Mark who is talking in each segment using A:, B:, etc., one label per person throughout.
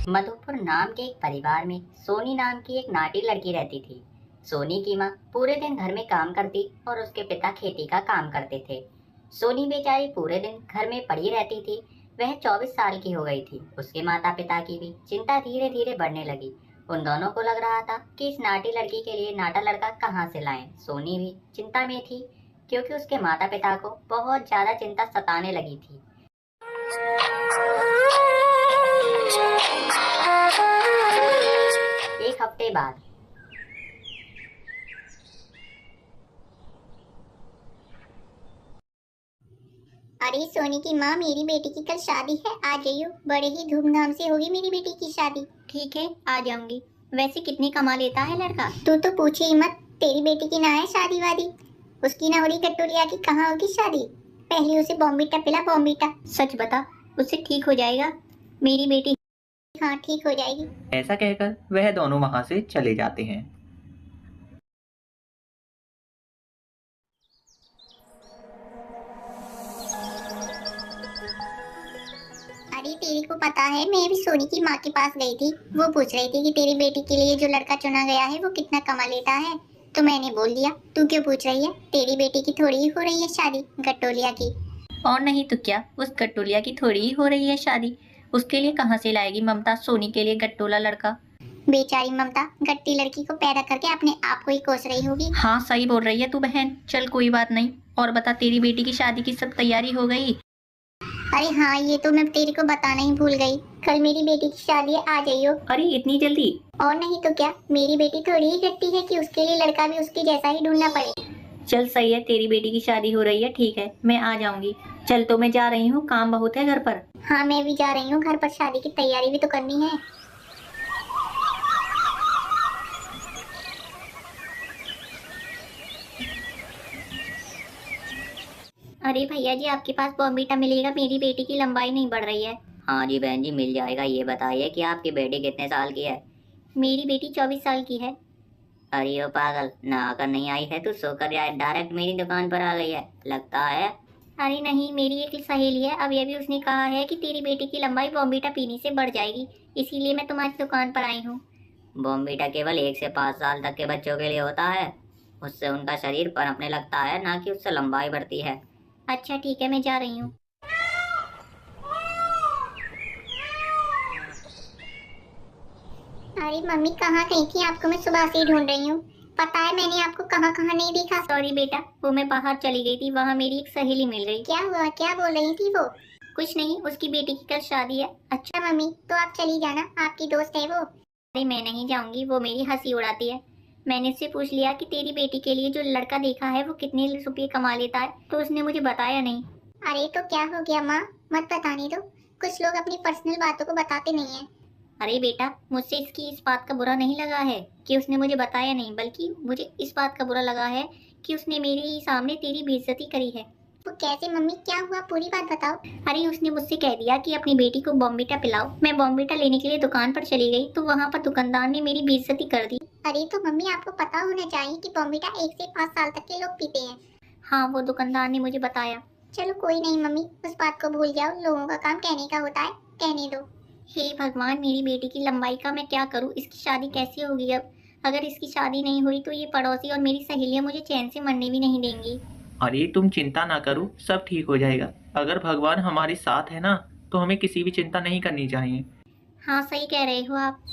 A: मधुपुर नाम के एक परिवार में सोनी नाम की एक नाटी लड़की रहती थी। सोनी की माँ पूरे दिन घर में काम करती और उसके पिता खेती का काम करते थे। सोनी बेचारी पूरे दिन घर में पड़ी रहती थी। वह 24 साल की हो गई थी। उसके माता पिता की भी चिंता धीरे धीरे बढ़ने लगी। उन दोनों को लग रहा था कि इस नाटी लड़की के लिए नाटा लड़का कहाँ से लाएं। सोनी भी चिंता में थी क्योंकि उसके माता पिता को बहुत ज्यादा चिंता सताने लगी थी। एक हफ्ते बाद
B: अरे सोनी की माँ, मेरी बेटी की कल शादी है, आ जाइयो। बड़े ही धूमधाम से होगी मेरी बेटी की शादी।
A: ठीक है, आ जाऊंगी। वैसे कितनी कमा लेता है लड़का?
B: तू तो पूछे ही मत, तेरी बेटी की ना है शादी वादी। उसकी ना हो रही गट्टुरिया की, कहाँ होगी शादी। पहले उसे बॉम्बीटा पिला, बॉम्बीटा।
A: सच बता, उससे ठीक हो जाएगा मेरी बेटी?
B: हाँ, ठीक हो जाएगी।
C: ऐसा कहकर वह दोनों वहां से चले जाते हैं।
B: अरे तेरे को पता है, मैं भी सोनी की माँ के पास गई थी। वो पूछ रही थी कि तेरी बेटी के लिए जो लड़का चुना गया है वो कितना कमा लेता है। तो मैंने बोल दिया। तू क्यों पूछ रही है? तेरी बेटी की थोड़ी ही हो रही है शादी, गट्टोलिया की।
A: और नहीं तो क्या, उस गट्टोलिया की थोड़ी ही हो रही है शादी। उसके लिए कहाँ से लाएगी ममता सोनी के लिए गट्टोला लड़का?
B: बेचारी ममता गट्टी लड़की को पैदा करके अपने आप को ही कोस रही होगी।
A: हाँ, सही बोल रही है तू बहन। चल कोई बात नहीं। और बता, तेरी बेटी की शादी की सब तैयारी हो गई?
B: अरे हाँ, ये तो मैं तेरे को बताना ही भूल गई। कल मेरी बेटी की शादी है, आ जाइयो।
A: अरे इतनी जल्दी?
B: और नहीं तो क्या, मेरी बेटी थोड़ी ही गट्टी है कि उसके लिए लड़का भी उसकी जैसा ही ढूंढना पड़े।
A: चल सही है, तेरी बेटी की शादी हो रही है, ठीक है, मैं आ जाऊंगी। चल तो मैं जा रही हूँ, काम बहुत है घर पर।
B: हाँ, मैं भी जा रही हूँ घर पर, शादी की तैयारी भी तो करनी है।
A: अरे भैया जी, आपके पास बॉम्बीटा मिलेगा? मेरी बेटी की लंबाई नहीं बढ़ रही है। हाँ जी बहन जी, मिल जाएगा। ये बताइए कि आपकी बेटी कितने साल की है? मेरी बेटी 24 साल की है। अरे ओ पागल, नहाकर नहीं आई है तू, सोकर या डायरेक्ट मेरी दुकान पर आ गई है लगता है। अरे नहीं, मेरी एक सहेली है, अभी अभी उसने कहा है कि तेरी बेटी की लंबाई बॉम्बीटा पीने से बढ़ जाएगी, इसीलिए मैं तुम्हारी दुकान पर आई हूँ। बॉम्बीटा केवल 1 से 5 साल तक के बच्चों के लिए होता है। उससे उनका शरीर पनपने लगता है, ना कि उससे लंबाई बढ़ती है। अच्छा ठीक है, मैं जा रही हूँ।
B: अरे मम्मी, कहाँ गई थी? आपको मैं सुबह से ही ढूंढ रही हूँ। पता है मैंने आपको कहाँ कहाँ नहीं देखा।
A: सॉरी बेटा, वो मैं बाहर चली गई थी, वहाँ मेरी एक सहेली मिल गई।
B: क्या हुआ? क्या बोल रही थी वो?
A: कुछ नहीं, उसकी बेटी की कल शादी है।
B: अच्छा मम्मी, तो आप चली जाना, आपकी दोस्त है वो।
A: अरे मैं नहीं जाऊंगी, वो मेरी हंसी उड़ाती है। मैंने उससे पूछ लिया कि तेरी बेटी के लिए जो लड़का देखा है वो कितने रुपये कमा लेता है, तो उसने मुझे बताया नहीं।
B: अरे तो क्या हो गया माँ, मत बताने दो। कुछ लोग अपनी पर्सनल बातों को बताते नहीं है।
A: अरे बेटा, मुझसे इसकी इस बात का बुरा नहीं लगा है कि उसने मुझे बताया नहीं, बल्कि मुझे इस बात का बुरा लगा है कि उसने मेरे ही सामने तेरी बेइज्जती करी है।
B: वो कैसे मम्मी? क्या हुआ, पूरी बात बताओ।
A: अरे उसने मुझसे कह दिया कि अपनी बेटी को बॉम्बीटा पिलाओ। मैं बॉम्बीटा लेने के लिए दुकान पर चली गई तो वहाँ पर दुकानदार ने मेरी बेइज्जती कर दी।
B: अरे तो मम्मी, आपको पता होना चाहिए कि बॉम्बीटा 1 से 5 साल तक के लोग पीते हैं।
A: हाँ, वो दुकानदार ने मुझे बताया।
B: चलो कोई नहीं मम्मी, उस बात को भूल जाओ। लोगों का काम कहने का होता है, कहने दो।
A: हे भगवान, मेरी बेटी की लंबाई का मैं क्या करूँ? इसकी शादी कैसे होगी अब? अगर इसकी शादी नहीं हुई तो ये पड़ोसी और मेरी सहेलियां मुझे चैन से मरने भी नहीं देंगी।
C: अरे तुम चिंता ना करो, सब ठीक हो जाएगा। अगर भगवान हमारे साथ है ना, तो हमें किसी भी चिंता नहीं करनी चाहिए।
A: हाँ, सही कह रहे हो आप।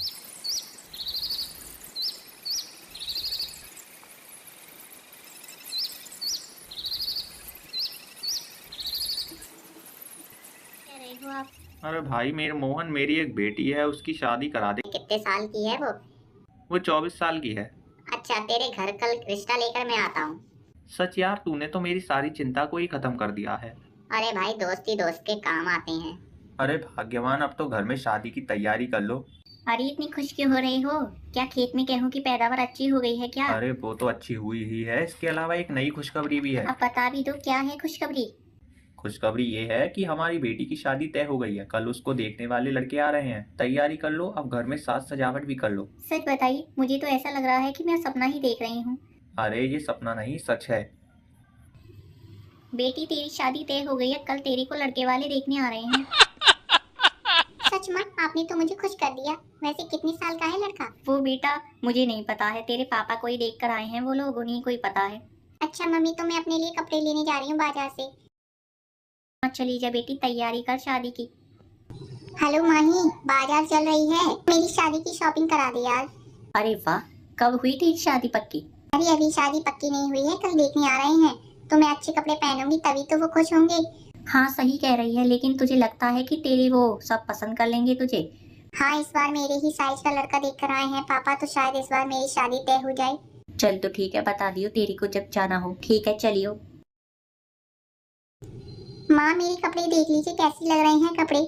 A: कह रहे हो आप।
C: अरे भाई मेरे मोहन, मेरी एक बेटी है, उसकी शादी करा दे।
B: कितने साल की है वो?
C: वो 24 साल की है।
B: अच्छा, तेरे घर कल रिश्ता लेकर मैं आता हूँ।
C: सच यार, तूने तो मेरी सारी चिंता को ही खत्म कर दिया है।
B: अरे भाई, दोस्ती दोस्त के काम आते हैं।
C: अरे भाग्यवान, अब तो घर में शादी की तैयारी कर लो।
A: अरे इतनी खुश क्यों हो रही हो? क्या खेत में गेहूं की पैदावार अच्छी हो गई है क्या?
C: अरे वो तो अच्छी हुई ही है, इसके अलावा एक नई खुशखबरी भी है।
A: अब बता भी दो, क्या है खुशखबरी?
C: खुशखबरी ये है कि हमारी बेटी की शादी तय हो गई है। कल उसको देखने वाले लड़के आ रहे हैं। तैयारी कर लो, अब घर में साज सजावट भी कर लो।
A: सच बताइए, मुझे तो ऐसा लग रहा है कि मैं सपना ही देख रही हूँ।
C: अरे ये सपना नहीं, सच है।
A: बेटी, तेरी शादी तय हो गई है, कल तेरी को लड़के वाले देखने आ रहे हैं।
B: सच सच माँ, आपने तो मुझे खुश कर दिया। वैसे कितने साल का है लड़का?
A: वो बेटा मुझे नहीं पता है, तेरे पापा को ही देख कर आए हैं वो लोग, उन्हीं को ही पता है।
B: अच्छा मम्मी, तो मैं अपने लिए कपड़े लेने जा रही हूँ बाजार से।
A: हाँ चली जा बेटी, तैयारी कर शादी की।
B: हेलो माही, बाजार चल रही है, मेरी शादी की शॉपिंग करा दे यार।
A: अरे वाह, कब हुई थी शादी पक्की?
B: अरे अभी शादी पक्की नहीं हुई है, कल देखने आ रहे हैं। तो मैं अच्छे कपड़े पहनूंगी तभी तो वो खुश होंगे।
A: हाँ सही कह रही है, लेकिन तुझे लगता है कि तेरी वो सब पसंद कर लेंगे तुझे?
B: हाँ, इस बार मेरे ही साइज का लड़का देख कर आए हैं पापा, तो शायद इस बार मेरी शादी तय हो जाए।
A: चल तो ठीक है, बता दियो तेरी को जब जाना हो। ठीक है चलियो।
B: माँ मेरे कपड़े देख लीजिए, कैसे लग रहे हैं कपड़े।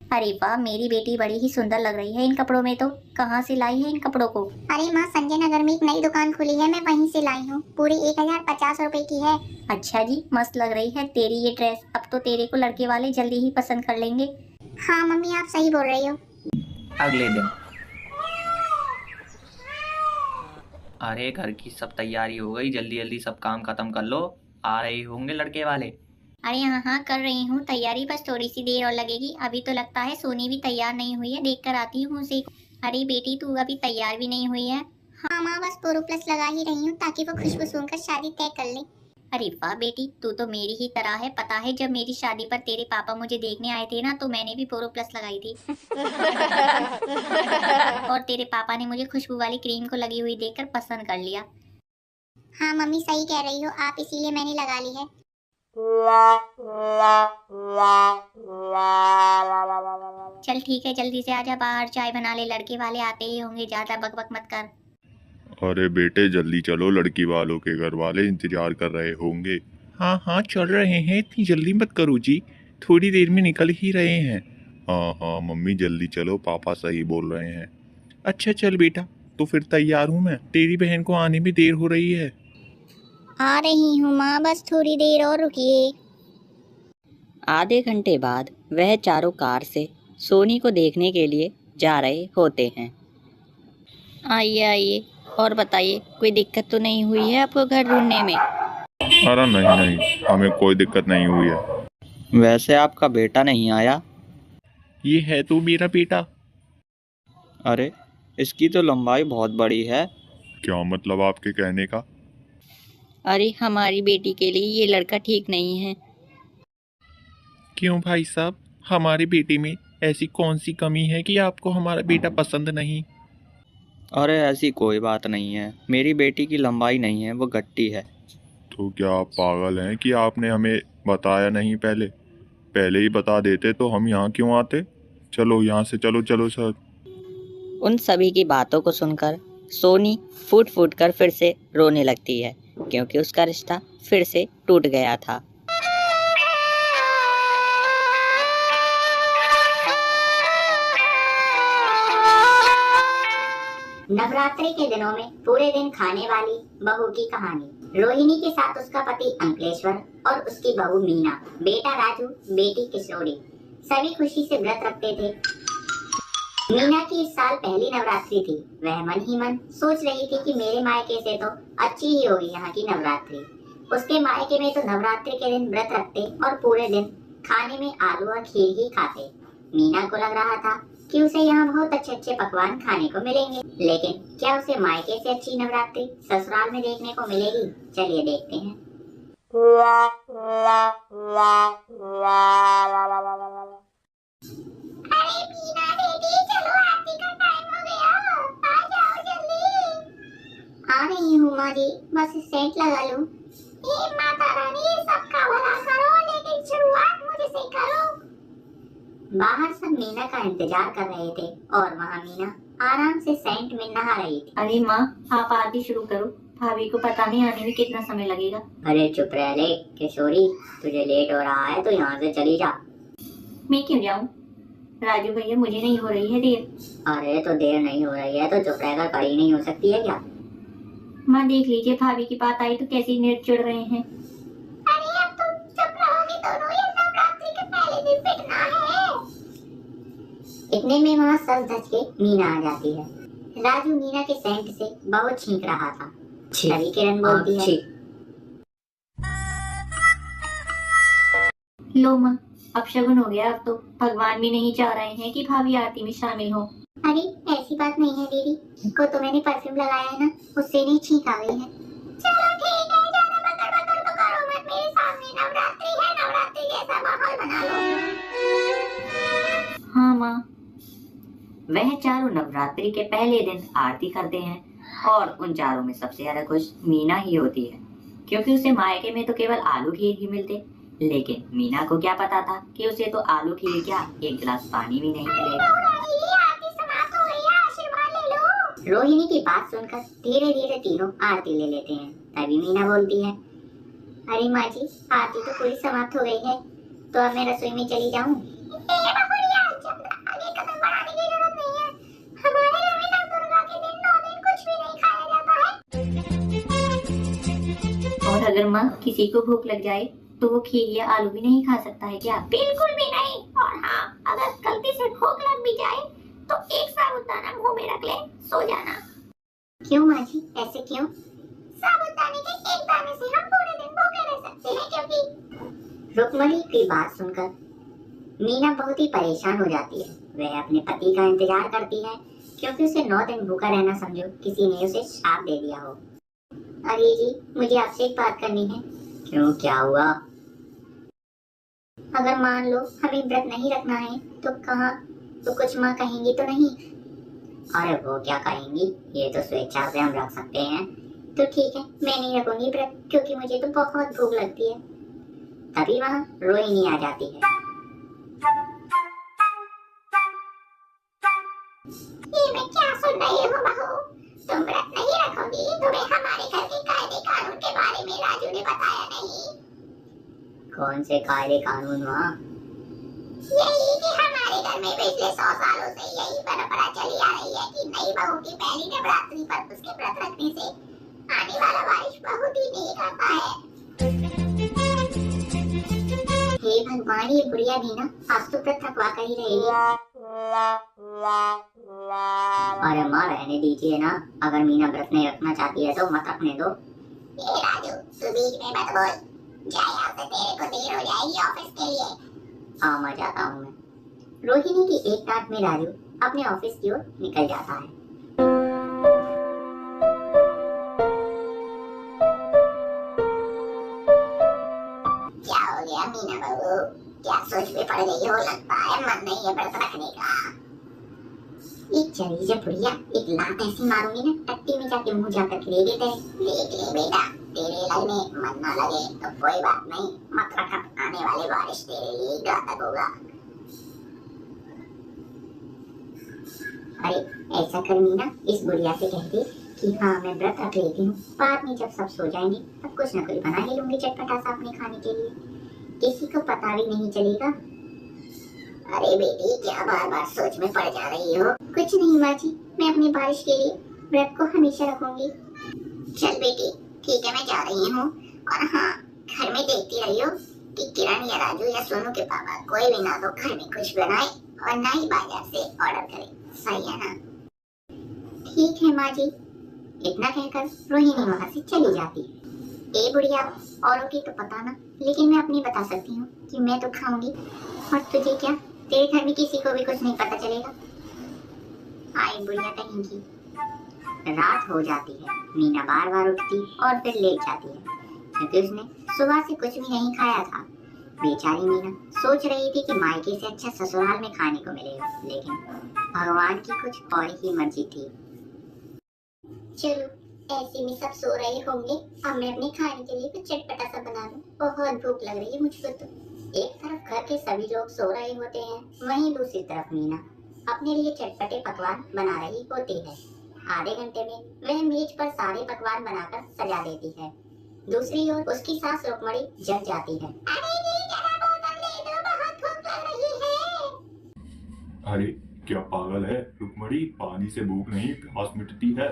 A: अरे वाह, मेरी बेटी बड़ी ही सुंदर लग रही है इन कपड़ों में। तो कहाँ से लाई है इन कपड़ों को?
B: अरे माँ, संजय नगर में एक नई दुकान खुली है, मैं वहीं से लाई हूँ। पूरी 1050 रुपए की है।
A: अच्छा जी, मस्त लग रही है तेरी ये ड्रेस। अब तो तेरे को लड़के वाले जल्दी ही पसंद कर लेंगे।
B: हाँ मम्मी, आप सही बोल रही हो।
C: अगले दिन। अरे घर की सब तैयारी हो गई, जल्दी जल्दी सब काम खत्म कर लो, आ रहे होंगे लड़के वाले।
A: अरे हाँ हाँ कर रही हूँ तैयारी, बस थोड़ी सी देर और लगेगी। अभी तो लगता है सोनी भी तैयार नहीं हुई है, देख कर आती हूँ उसे। अरे बेटी तू अभी तैयार भी नहीं हुई है?
B: हाँ माँ, बस पोरो प्लस लगा ही रही हूँ ताकि वो खुशबू सूंघकर शादी तय कर ले।
A: अरे वाह बेटी, तू तो मेरी ही तरह है। पता है जब मेरी शादी पर तेरे पापा मुझे देखने आए थे ना, तो मैंने भी पोरो प्लस लगाई थी। और तेरे पापा ने मुझे खुशबू वाली क्रीम को लगी हुई देखकर पसंद कर लिया।
B: हाँ मम्मी, सही कह रही हो आप, इसीलिए मैंने लगा ली है।
A: चल ठीक है, जल्दी से आजा बाहर, चाय बना ले, लड़के वाले आते ही होंगे, ज्यादा बकबक मत कर।
D: अरे बेटे जल्दी चलो, लड़की वालों के घर वाले इंतजार कर रहे होंगे।
E: हाँ हाँ चल रहे हैं, इतनी जल्दी मत करो जी, थोड़ी देर में निकल ही रहे हैं।
D: हाँ हाँ मम्मी जल्दी चलो, पापा सही बोल रहे हैं।
E: अच्छा चल बेटा, तो फिर तैयार हूँ मैं, तेरी बहन को आने में देर हो रही है।
B: आ रही हूँ माँ, बस थोड़ी देर और रुकिए।
A: आधे घंटे बाद वह चारों कार से सोनी को देखने के लिए जा रहे होते हैं। आइए आइए, और बताइए कोई दिक्कत तो नहीं हुई है आपको घर ढूंढने में?
D: अरे नहीं नहीं, हमें कोई दिक्कत नहीं हुई है।
C: वैसे आपका बेटा नहीं आया?
E: ये है तो मेरा बेटा।
C: अरे इसकी तो लंबाई बहुत बड़ी है।
D: क्या मतलब आपके कहने का?
A: अरे हमारी बेटी के लिए ये लड़का ठीक नहीं है।
E: क्यों भाई साहब, हमारे बेटे में ऐसी कौन सी कमी है कि आपको हमारा बेटा पसंद नहीं?
C: अरे ऐसी कोई बात नहीं है, मेरी बेटी की लंबाई नहीं है, वो गट्टी है।
D: तो क्या आप पागल हैं कि आपने हमें बताया नहीं पहले? पहले ही बता देते तो हम यहाँ क्यों आते? चलो यहाँ से, चलो चलो सर।
A: उन सभी की बातों को सुनकर सोनी फूट फूट कर फिर से रोने लगती है, क्योंकि उसका रिश्ता फिर से टूट गया था।
B: नवरात्रि के दिनों में पूरे दिन खाने वाली बहू की कहानी। रोहिणी के साथ उसका पति अंकलेश्वर और उसकी बहू मीना, बेटा राजू, बेटी किशोरी, सभी खुशी से व्रत रखते थे। मीना की इस साल पहली नवरात्रि थी। वह मन ही मन सोच रही थी कि मेरे मायके से तो अच्छी ही होगी यहाँ की नवरात्रि। उसके मायके में तो नवरात्रि के दिन व्रत रखते और पूरे दिन खाने में आलू और खीर ही खाते। मीना को लग रहा था कि उसे यहाँ बहुत अच्छे अच्छे पकवान खाने को मिलेंगे, लेकिन क्या उसे मायके से अच्छी नवरात्रि ससुराल में देखने को मिलेगी? चलिए देखते हैं। अरे मीना बेटी, चलो आरती का टाइम हो गया, आ जाओ जल्दी। आ रही हूँ माँ जी, बस सेंट लगा लूँ। हे माता रानी, सबका भला करो, लेकिन शुरुआत मुझसे करो। बाहर सब मीना का इंतजार कर रहे थे और वहाँ मीना आराम से सेंट में नहा रही थी।
A: अरे माँ, आप आरती शुरू करो, भाभी को पता नहीं आने में कितना समय लगेगा।
B: अरे चुप रह ले किशोरी, तुझे लेट हो रहा है तो यहाँ से चली जा।
A: मैं क्यों जाऊँ राजू भैया, मुझे नहीं हो रही है देर।
B: अरे तो देर नहीं हो रही है तो चुप रहकर खड़ी नहीं हो सकती है क्या?
A: माँ देख लीजिए, भाभी की बात आई तो कैसे नेट चिढ़ रहे हैं।
B: अरे अब तुम चुप रहोगे दोनों, ये नवरात्रि के पहले दिन पिटना है। इतने में वहाँ सज धज के मीना आ जाती है। राजू मीना के सेंट से बहुत छींक रहा था। तभी किरण बोलती है,
A: लो माँ, अब शगुन हो गया, अब तो भगवान भी नहीं चाह रहे हैं कि भाभी आरती में शामिल हो।
B: अरे ऐसी बात नहीं है दीदी, को तो मैंने परफ्यूम लगाया है ना, उससे नहीं छींक आ गई है। चलो ठीक है, ज्यादा बकर बकर तो करो मत मेरे सामने, नवरात्रि है, नवरात्रि जैसा माहौल बना लो।
A: हाँ माँ, वह चारों नवरात्रि के पहले दिन आरती करते हैं और उन चारों में सबसे ज्यादा खुश मीना ही होती है, क्योंकि उसे मायके में तो केवल आलू खीर ही मिलते। लेकिन मीना को क्या पता था कि उसे तो आलू खीर क्या, एक गिलास पानी भी नहीं मिलेगा।
B: आरती समाप्त हो गई है, आशीर्वाद ले लो। रोहिणी की बात सुनकर धीरे धीरे तीनों आरती ले लेते हैं। तभी मीना बोलती है, अरे माँ जी, आरती तो पूरी समाप्त हो गई है, तो अब मैं रसोई में चली जाऊँ? आगे कदम बढ़ाने की जरूरत नहीं है, हमारे घर में नवदुर्गा के दिन 9 दिन कुछ भी नहीं खाया जाता है।
A: और अगर माँ किसी को भूख लग जाए तो वो खीर या आलू भी नहीं खा सकता है क्या?
B: बिल्कुल भी नहीं। और हाँ, अगर गलती से भूख लग भी जाए तो एक साबूदाना मुंह में रख ले, सो जाना। क्यों माँ जी, ऐसे क्यों? साबूदाने के एक दाने से हम पूरे दिन भूखे रह सकते हैं, क्योंकि रुक्मणी की बात सुनकर मीना बहुत ही परेशान हो जाती है। वह अपने पति का इंतजार करती है, क्योंकि उसे 9 दिन भूखा रहना समझो किसी ने उसे श्राप दे दिया हो। अरे जी, मुझे आपसे एक बात करनी है। क्यों, क्या हुआ? अगर मान लो हमें व्रत नहीं रखना है तो कहाँ, तो कुछ माँ कहेंगी तो नहीं? अरे वो क्या कहेंगी, ये तो स्वेच्छा से हम रख सकते हैं। तो ठीक है, मैं नहीं रखूंगी व्रत, क्योंकि मुझे तो बहुत भूख लगती है। तभी वहाँ रोहिणी आ जाती है। ये मैं क्या सुन रही हूँ बहू, तुम व्रत नहीं रखोगी? तुम्हें हमारे घर के कायदे कानून के बारे में राजू ने बताया नहीं? कौन से कायदे कानून हुआ? यही कि हमारे घर में पिछले 100 सालों से यही परंपरा चली आ रही है कि नई बहू की पहली नवरात्रि पर उसके व्रत रखने से आने वाला बारिश बहुत ही नहीं करता है। हे भगवान, ये बुढ़िया भी ना आज तो व्रत रखवा कर ही रहेगी। अरे माँ, रहने दीजिए ना, अगर मीना व्रत नहीं रखना चाहती है तो मत रखने दो। ये राजू, तू बीच में मत बोल, जा यहाँ से, तेरे को देर हो जाएगी ऑफिस के लिए। हाँ मैं जाता हूँ मैं। रोहिणी की एक डांट में राजू अपने ऑफिस की ओर निकल जाता है। क्या हो गया मीना बहू, क्या सोच में पड़ गई हो? लगता है मन नहीं है व्रत रखने का। एक चली जब बुढ़िया, एक लात ऐसी मारूंगी ना, टट्टी में जाके मुंह जाकर ले लेते। देख ले बेटा, तेरे लगने मन ना लगे तो कोई बात नहीं, मत रख, आने वाली बारिश तेरे लिए घातक होगा। अरे ऐसा कर मीना, इस बुढ़िया से कहती कि हाँ मैं व्रत रख लेती हूँ, बाद में जब सब सो जाएंगे तब कुछ न कुछ बना ही लूंगी चटपटा सा अपने खाने के लिए, किसी को पता भी नहीं चलेगा। अरे बेटी, क्या बार बार सोच में पड़ जा रही हो? कुछ नहीं माँ जी, मैं अपनी बारिश के लिए व्रत को हमेशा रखूंगी। चल बेटी, ठीक है, मैं जा रही हूँ। और हाँ, घर में देखती रहियो कि किरण या राजू या सोनू के पापा कोई भी ना तो घर में कुछ बनाए और ना ही बाजार से ऑर्डर करे, सही है ना? ठीक है माँ जी। इतना कहकर रोहिणी वहाँ से चली जाती है। ए बुढ़िया, औरों की तो पता ना, लेकिन मैं अपनी बता सकती हूँ कि मैं तो खाऊंगी, और तुझे क्या, तेरे घर में किसी को भी कुछ नहीं पता चलेगा। आई बुढ़िया कहेंगी। रात हो जाती है, मीना बार बार उठती और फिर लेट जाती है, क्योंकि उसने सुबह से कुछ भी नहीं खाया था। बेचारी मीना सोच रही थी कि मायके से अच्छा ससुराल में खाने को मिलेगा, लेकिन भगवान की कुछ और ही मर्जी थी। चलो, ऐसे में सब सो रहे होंगे, अब मैं अपने खाने के लिए कुछ चटपटा सा बना लूं, बहुत भूख लग रही है मुझको तो। एक तरफ घर के सभी लोग सो रहे होते हैं, वहीं दूसरी तरफ मीना अपने लिए चटपटे पकवान बना रही होती है। आधे घंटे में वह मेज पर सारे पकवान बनाकर सजा देती है। दूसरी ओर उसकी सास रुक्मणी जग जाती है। अरे जी, जरा बोतल दे दो, बहुत भूख लग रही है।
D: अरे क्या पागल है रुक्मणी, पानी से भूख नहीं प्यास मिटती है।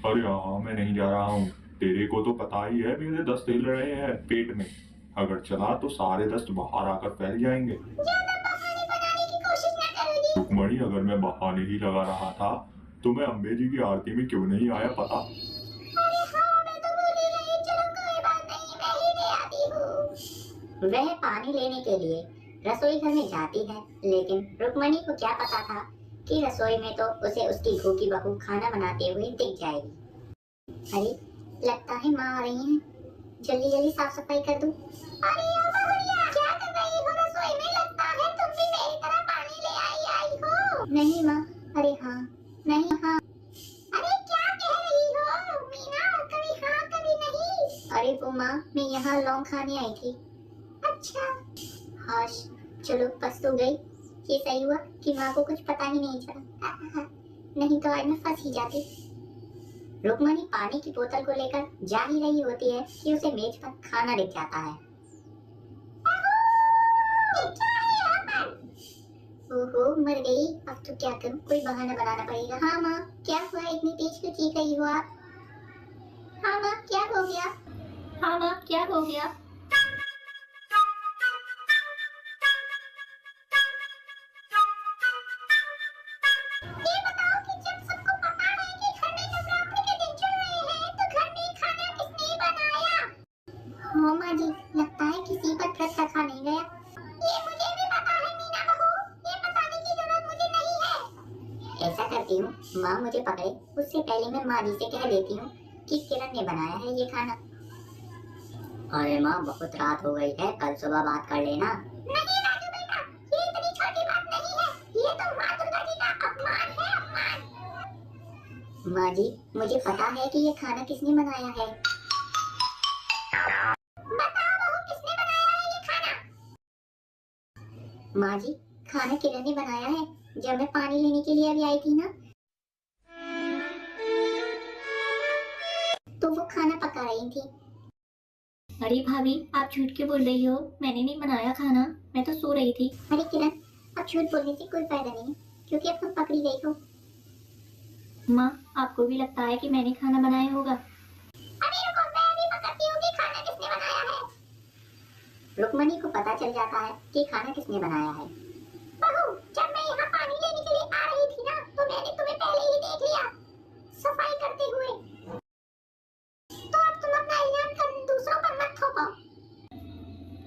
D: अरे हाँ, मैं नहीं जा रहा हूँ, तेरे को तो पता ही है मेरे दस्त हिल रहे हैं पेट में, अगर चला तो सारे दस्त बाहर आकर फैल जाएंगे। रुक्मणी, अगर मैं बहाने ही लगा रहा था तो मैं अम्बे जी की आरती में क्यों नहीं आया पता?
B: अरे हाँ, मैं तो भूल ही गई, चलो कोई बात नहीं, मैं ही ले आती वह पानी लेने के लिए रसोई घर में जाती है, लेकिन रुक्मणी को क्या पता था कि रसोई में तो उसे उसकी भूखी बहू खाना बनाते हुए दिख जाएगी। अरे लगता है माँ आ रही हैं, जल्दी जल्दी साफ सफाई कर दूं। अरे बहुरिया, क्या कर रही हो रसोई में? लगता है तुम भी मेरी तरह पानी ले आई हो। नहीं माँ, अरे हाँ, नहीं हाँ। अरे क्या कह रही हो मीना? कभी हाँ कभी नहीं। अरे वो माँ, मैं यहाँ लौंग खाने आई थी। अच्छा, हाश, चलो बस तो गई। ये सही हुआ कि माँ को कुछ पता ही नहीं चला, नहीं तो आज मैं फंस ही जाती। रुक्मणी पानी की बोतल को लेकर जा ही रही होती है कि उसे मेज पर खाना दिख जाता है। ओहो, मर गई। अब तो क्या करूं? कोई बहाना बनाना पड़ेगा। हाँ माँ, क्या हुआ? इतनी तेज क्यों चीख रही हो आप? हाँ माँ, क्या हो गया?
A: हाँ माँ, क्या हो गया?
B: ये बताओ कि जब सबको पता है कि घर में नवरात्रि के दिन चल रहे हैं, तो घर में खाना किसने बनाया? हाँ माँ जी, लगता है किसी पर व्रत रखा नहीं गया। ये मुझे भी पता है मीना बहू, ये बताने की जरूरत मुझे नहीं है। ऐसा करती हूँ, माँ मुझे पकड़े उससे पहले मैं माँ जी से कह देती हूँ कि किरण ने बनाया है ये खाना।
A: अरे माँ, बहुत रात हो गई है, कल सुबह बात कर लेना।
B: नहीं राजू बेटा, ये इतनी छोटी बात नहीं है। ये तो माँ दुर्गा जी का अपमान है, अपमान। माँ जी, मुझे पता है कि ये खाना किसने बनाया है। बताओ बहू, किसने बनाया है ये खाना? माँ जी, खाना किरण ने बनाया है। जब मैं पानी लेने के लिए अभी आई थी ना, तो वो खाना पका रही थी।
A: अरे भाभी, आप झूठ क्यों बोल रही हो? मैंने नहीं बनाया खाना, मैं तो सो रही थी।
B: अरे किरण, अब झूठ बोलने से कोई फायदा नहीं है, क्योंकि अब तुम पकड़ी गई हो।
A: माँ, आपको भी लगता है कि मैंने खाना बनाया होगा?
B: अरे रुको, मैं अभी पकड़ती हूँ कि खाना किसने बनाया है। रुक्मणी को पता चल जाता है कि खाना किसने बनाया है। बहू, जब मैं यहाँ पानी लेने के लिए आ रही थी ना, तो मैंने तुम्हें पहले ही देख लिया सफाई करते हुए। तो अब तुम अपना इल्जाम दूसरों पर मत थोपो।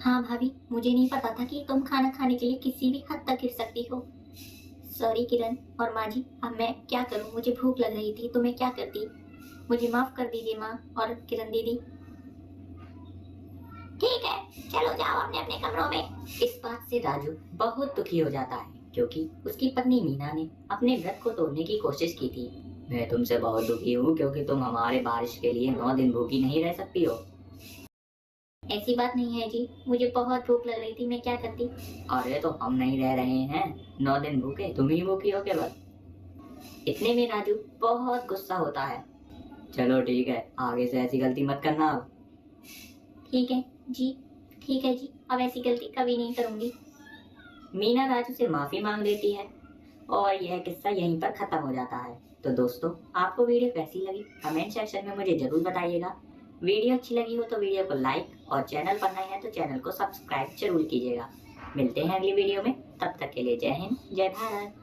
A: हाँ भाभी, मुझे नहीं पता था कि तुम खाना खाने के लिए किसी भी हद तक गिर सकती हो। सॉरी किरण और माँ जी, अब मैं क्या करूँ? मुझे भूख लग रही थी तो मैं क्या करती। मुझे माफ कर दीजिए माँ और किरण दीदी।
B: ठीक है, चलो जाओ अपने अपने कमरों में।
A: इस बात से राजू बहुत दुखी हो जाता है, क्योंकि उसकी पत्नी मीना ने अपने व्रत को तोड़ने की कोशिश की थी। मैं तुमसे बहुत दुखी हूँ, क्योंकि तुम हमारे बारिश के लिए 9 दिन भूखी नहीं रह सकती हो। ऐसी बात नहीं है जी, मुझे बहुत भूख लग रही थी, मैं क्या करती। अरे तो हम नहीं रह रहे हैं 9 दिन भूखे, तुम ही भूखी हो केवल। इतने में राजू बहुत गुस्सा होता है। चलो ठीक है, आगे से ऐसी गलती मत करना अब। ठीक है जी, ठीक है जी, अब ऐसी गलती कभी नहीं करूंगी। मीना राजू से माफी मांग लेती है और यह किस्सा यहीं पर खत्म हो जाता है। तो दोस्तों, आपको वीडियो कैसी लगी कमेंट सेक्शन में मुझे जरूर बताइएगा। वीडियो अच्छी लगी हो तो वीडियो को लाइक और चैनल पर नए हैं तो चैनल को सब्सक्राइब जरूर कीजिएगा। मिलते हैं अगली वीडियो में, तब तक के लिए जय हिंद, जय भारत।